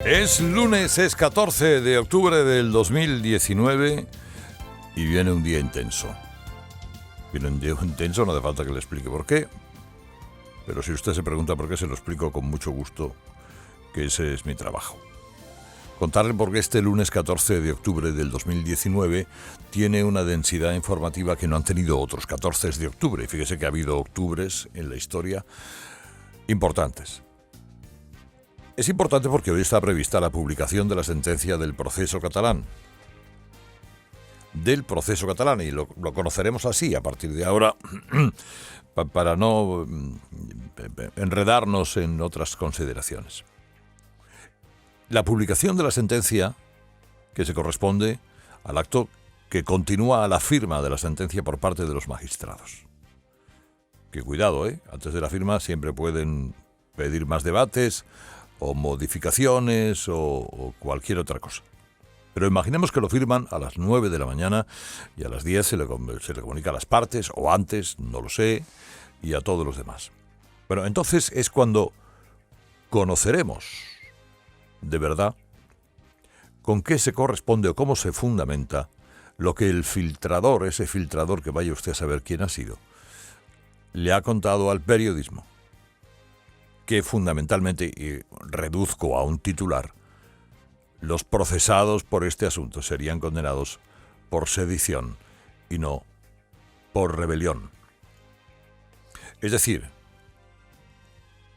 Es lunes, es 14 de octubre del 2019 y viene un día intenso. Viene un día intenso, no hace falta que le explique por qué. Pero si usted se pregunta por qué, se lo explico con mucho gusto, que ese es mi trabajo. Contarle por qué este lunes 14 de octubre del 2019 tiene una densidad informativa que no han tenido otros 14 de octubre. Fíjese que ha habido octubres en la historia importantes. Es importante porque hoy está prevista la publicación de la sentencia del proceso catalán. Y lo conoceremos así a partir de ahora para no enredarnos en otras consideraciones. La publicación de la sentencia, que se corresponde al acto que continúa a la firma de la sentencia por parte de los magistrados. Que cuidado, antes de la firma siempre pueden pedir más debates o modificaciones o cualquier otra cosa. Pero imaginemos que lo firman a las 9 de la mañana y a las 10 se le comunica a las partes, o antes, no lo sé, y a todos los demás. Bueno, entonces es cuando conoceremos de verdad con qué se corresponde o cómo se fundamenta lo que el filtrador, ese filtrador que vaya usted a saber quién ha sido, le ha contado al periodismo, que fundamentalmente, y reduzco a un titular, los procesados por este asunto serían condenados por sedición y no por rebelión. Es decir,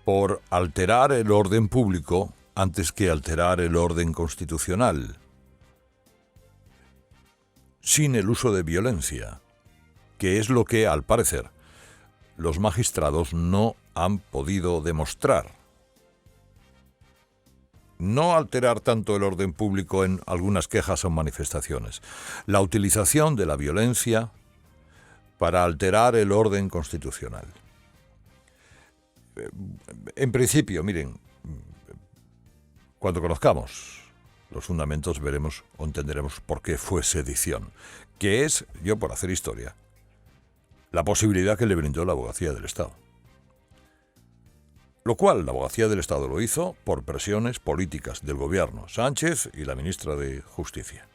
por alterar el orden público antes que alterar el orden constitucional, sin el uso de violencia, que es lo que, al parecer, los magistrados no han podido demostrar. No alterar tanto el orden público en algunas quejas o manifestaciones. La utilización de la violencia para alterar el orden constitucional. En principio, miren, cuando conozcamos los fundamentos veremos o entenderemos por qué fue sedición, que es, yo por hacer historia, la posibilidad que le brindó la Abogacía del Estado. Lo cual la Abogacía del Estado lo hizo por presiones políticas del gobierno Sánchez y la ministra de Justicia.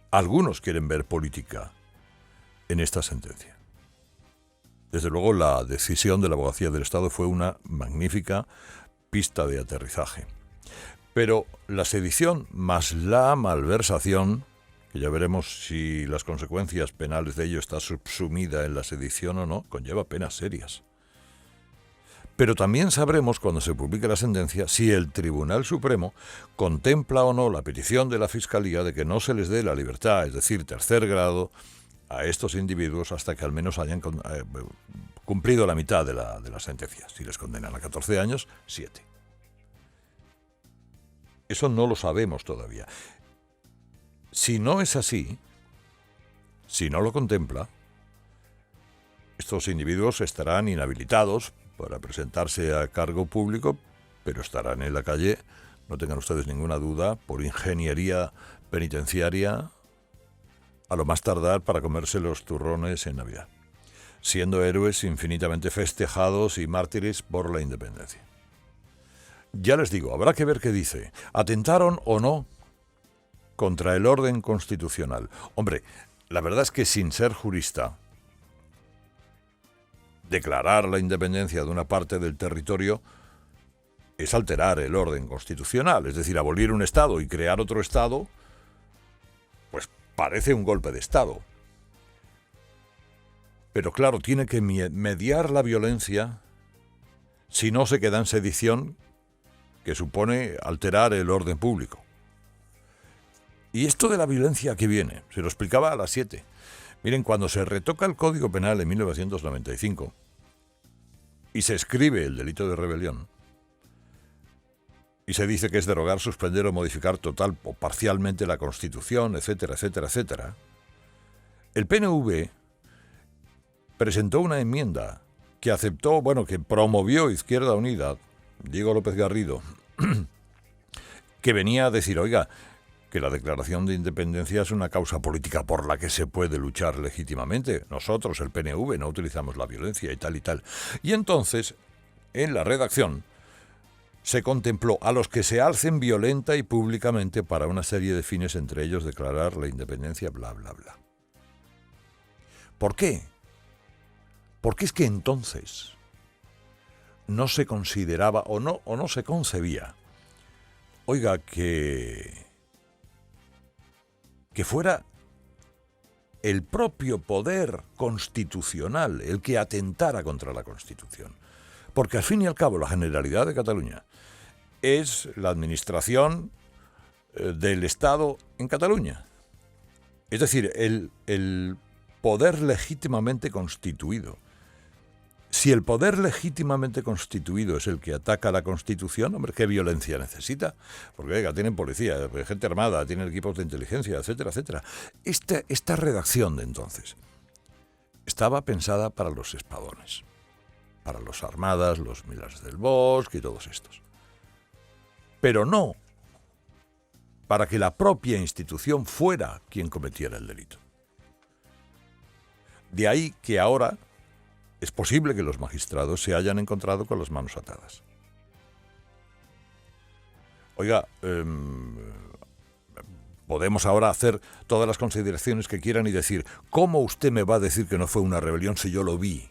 Algunos quieren ver política en esta sentencia. Desde luego, la decisión de la Abogacía del Estado fue una magnífica pista de aterrizaje. Pero la sedición más la malversación, que ya veremos si las consecuencias penales de ello está subsumida en la sedición o no, conlleva penas serias. Pero también sabremos, cuando se publique la sentencia, si el Tribunal Supremo contempla o no la petición de la Fiscalía de que no se les dé la libertad, es decir, tercer grado, a estos individuos hasta que al menos hayan cumplido la mitad de la sentencia. Si les condenan a 14 años, 7. Eso no lo sabemos todavía. Si no es así, si no lo contempla, estos individuos estarán inhabilitados para presentarse a cargo público, pero estarán en la calle, no tengan ustedes ninguna duda, por ingeniería penitenciaria, a lo más tardar para comerse los turrones en Navidad, siendo héroes infinitamente festejados y mártires por la independencia. Ya les digo, habrá que ver qué dice. ¿Atentaron o no contra el orden constitucional? Hombre, la verdad es que sin ser jurista, declarar la independencia de una parte del territorio es alterar el orden constitucional, es decir, abolir un Estado y crear otro Estado, pues parece un golpe de Estado. Pero claro, tiene que mediar la violencia, si no se queda en sedición, que supone alterar el orden público. ¿Y esto de la violencia qué viene? Se lo explicaba a las 7. Miren, cuando se retoca el Código Penal en 1995 y se escribe el delito de rebelión y se dice que es derogar, suspender o modificar total o parcialmente la Constitución, etcétera, etcétera, etcétera, el PNV presentó una enmienda que aceptó, que promovió Izquierda Unida, Diego López Garrido, que venía a decir, oiga, que la declaración de independencia es una causa política por la que se puede luchar legítimamente. Nosotros, el PNV, no utilizamos la violencia y tal y tal. Y entonces, en la redacción, se contempló a los que se alcen violenta y públicamente para una serie de fines, entre ellos declarar la independencia, bla, bla, bla. ¿Por qué? Porque es que entonces no se consideraba o no se concebía, oiga, que fuera el propio poder constitucional el que atentara contra la Constitución. Porque al fin y al cabo la Generalidad de Cataluña es la administración del Estado en Cataluña. Es decir, el poder legítimamente constituido. Si el poder legítimamente constituido es el que ataca la Constitución, hombre, ¿qué violencia necesita? Porque, oiga, tienen policía, gente armada, tienen equipos de inteligencia, etcétera, etcétera. Esta redacción de entonces estaba pensada para los espadones, para los armadas, los Milars del Bosque y todos estos. Pero no para que la propia institución fuera quien cometiera el delito. De ahí que ahora es posible que los magistrados se hayan encontrado con las manos atadas. Oiga, podemos ahora hacer todas las consideraciones que quieran y decir, ¿cómo usted me va a decir que no fue una rebelión si yo lo vi?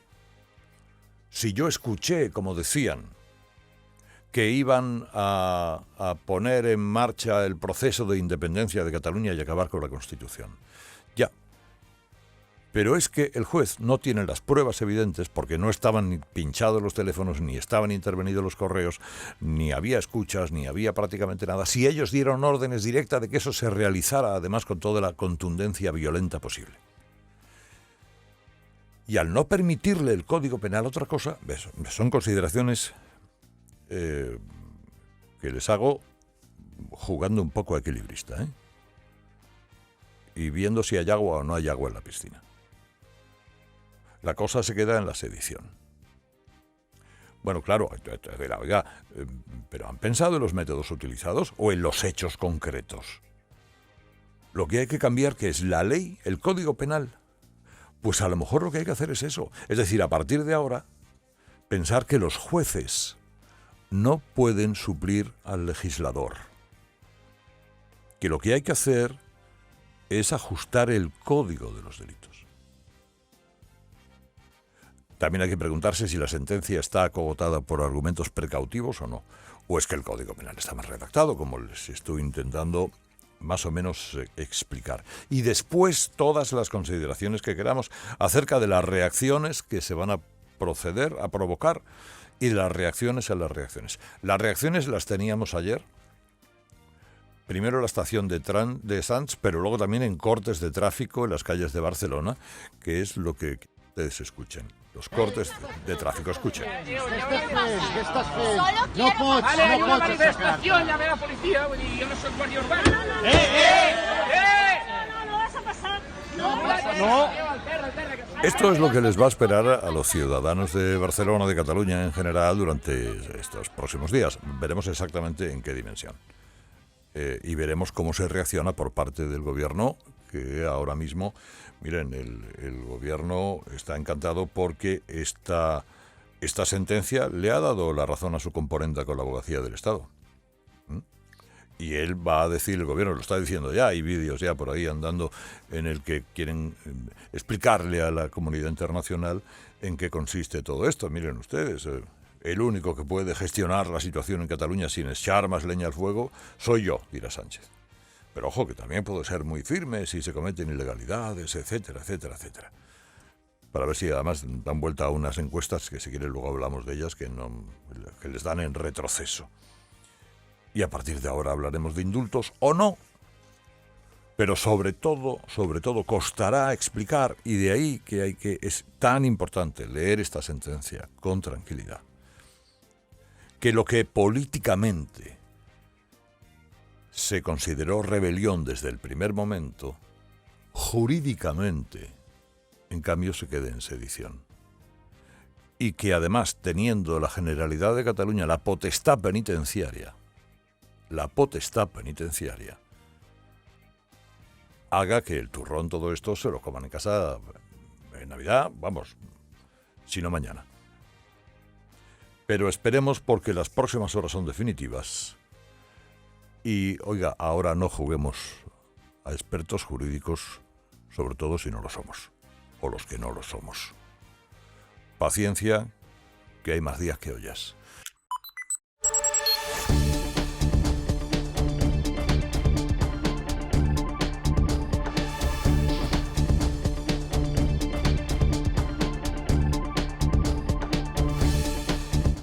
Si yo escuché, como decían, que iban a poner en marcha el proceso de independencia de Cataluña y acabar con la Constitución. Ya. Pero es que el juez no tiene las pruebas evidentes porque no estaban ni pinchados los teléfonos, ni estaban intervenidos los correos, ni había escuchas, ni había prácticamente nada. Si ellos dieron órdenes directas de que eso se realizara, además con toda la contundencia violenta posible. Y al no permitirle el Código Penal otra cosa, son consideraciones que les hago jugando un poco a equilibrista, ¿eh? Y viendo si hay agua o no hay agua en la piscina. La cosa se queda en la sedición. Bueno, claro, oiga, pero ¿han pensado en los métodos utilizados o en los hechos concretos? Lo que hay que cambiar, ¿qué es? ¿La ley? ¿El Código Penal? Pues a lo mejor lo que hay que hacer es eso. Es decir, a partir de ahora, pensar que los jueces no pueden suplir al legislador. Que lo que hay que hacer es ajustar el código de los delitos. También hay que preguntarse si la sentencia está acogotada por argumentos precautivos o no. O es que el Código Penal está mal redactado, como les estoy intentando más o menos explicar. Y después todas las consideraciones que queramos acerca de las reacciones que se van a proceder a provocar y de las reacciones a las reacciones. Las reacciones las teníamos ayer. Primero en la estación de Sants, pero luego también en cortes de tráfico en las calles de Barcelona, que es lo que ustedes escuchen. Los cortes de tráfico, escuchen. No pots, vale, hay una manifestación, llame a la policía, yo no soy guardia urbana. No vas a pasar. No. Esto es lo que les va a esperar a los ciudadanos de Barcelona, de Cataluña en general, durante estos próximos días. Veremos exactamente en qué dimensión. Y veremos cómo se reacciona por parte del gobierno, que ahora mismo, miren, el gobierno está encantado porque esta sentencia le ha dado la razón a su componente con la abogacía del Estado. Y él va a decir, el gobierno lo está diciendo ya, hay vídeos ya por ahí andando en el que quieren explicarle a la comunidad internacional en qué consiste todo esto. Miren ustedes, el único que puede gestionar la situación en Cataluña sin echar más leña al fuego soy yo, dirá Sánchez. Pero ojo, que también puedo ser muy firme si se cometen ilegalidades, etcétera, etcétera, etcétera. Para ver si además dan vuelta a unas encuestas, que si quieren luego hablamos de ellas, que les dan en retroceso. Y a partir de ahora hablaremos de indultos o no. Pero sobre todo, costará explicar, y de ahí que es tan importante leer esta sentencia con tranquilidad, que lo que políticamente se consideró rebelión desde el primer momento, jurídicamente, en cambio, se quede en sedición. Y que además, teniendo la Generalidad de Cataluña la potestad penitenciaria, haga que el turrón, todo esto, se lo coman en casa en Navidad, vamos, si no mañana. Pero esperemos porque las próximas horas son definitivas. Y, oiga, ahora no juguemos a expertos jurídicos, sobre todo si no lo somos, o los que no lo somos. Paciencia, que hay más días que ollas.